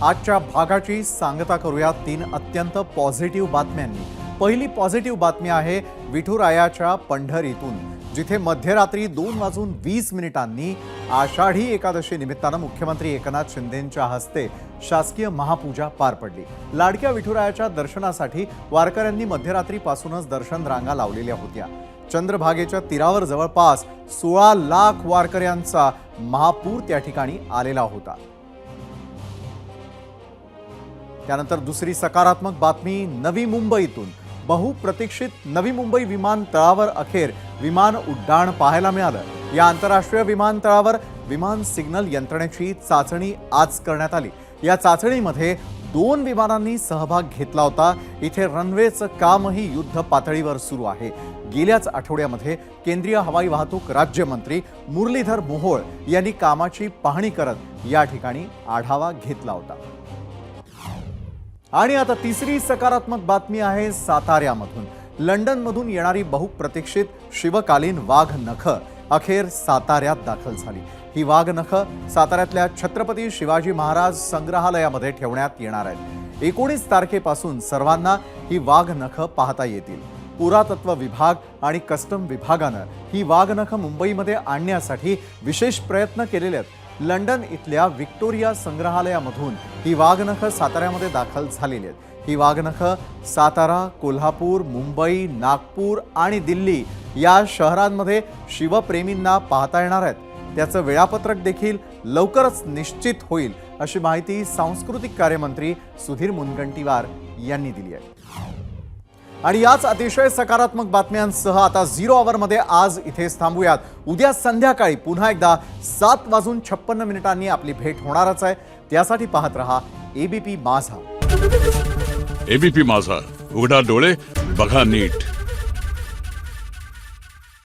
आजच्या भागाची सांगता करूया 3 अत्यंत पॉझिटिव्ह बातम्यांनी। पहिली पॉझिटिव्ह बातमी आहे विठुरायाच्या पंढरीतून, जिथे मध्यरात्री 2:20 आषाढी एकादशी निमित्तानं मुख्यमंत्री एकनाथ शिंदेंच्या हस्ते शासकीय महापूजा पार पडली। लाडक्या विठुरायाच्या दर्शनासाठी वारकऱ्यांनी मध्यरात्रीपासूनच दर्शन रांगा लावलेल्या होत्या। चंद्रभागेच्या तीरावर जवळपास 16 लाख वारकऱ्यांचा महापूर त्या ठिकाणी आलेला होता। त्यानंतर दुसरी सकारात्मक बातमी नवी मुंबईतून। बहुप्रतीक्षित नवी मुंबई विमानतळावर अखेर विमान उड्डाण पाहायला मिळालं। या आंतरराष्ट्रीय विमानतळावर विमान सिग्नल यंत्रणेची चाचणी आज करण्यात आली। या चाचणीमध्ये 2 विमानांनी सहभाग घेतला होता। इथे रनवेचं कामही युद्ध पातळीवर सुरू आहे। गेल्याच आठवड्यामध्ये केंद्रीय हवाई वाहतूक राज्यमंत्री मुरलीधर मोहोळ यांनी कामाची पाहणी करत या ठिकाणी आढावा घेतला होता। आणि आता तिसरी सकारात्मक बातमी आहे साताऱ्यामधून। लंडनमधून येणारी बहुप्रतीक्षित शिवकालीन वाघ नख अखेर साताऱ्यात दाखल झाली। ही वाघ नख साताऱ्यातल्या छत्रपती शिवाजी महाराज संग्रहालयामध्ये ठेवण्यात येणार आहेत। 19 तारखेपासून सर्वांना ही वाघ नख पाहता येतील। पुरातत्व विभाग आणि कस्टम विभागानं ही वाघ नख मुंबईमध्ये आणण्यासाठी विशेष प्रयत्न केलेले आहेत। लंडन इथल्या विक्टोरिया संग्रहालयामधून ही वाघ नख साताऱ्यामध्ये दाखल झालेली आहेत। ही वाघ नख सातारा, कोल्हापूर, मुंबई, नागपूर आणि दिल्ली या शहरांमध्ये शिवप्रेमींना पाहता येणार आहेत। त्याचं वेळापत्रक देखील लवकरच निश्चित होईल, अशी माहिती सांस्कृतिक कार्यमंत्री सुधीर मुनगंटीवार यांनी दिली आहे। आणि याच अतिशय सकारात्मक बातम्यांसह आता 0 आवरमध्ये आज इथेच थांबूयात। उद्या संध्याकाळी पुन्हा एकदा 7:56 आपली भेट होणारच आहे। त्यासाठी पाहत रहा एबीपी माझा। एबीपी माझा, उघडा डोळे बघा नीट।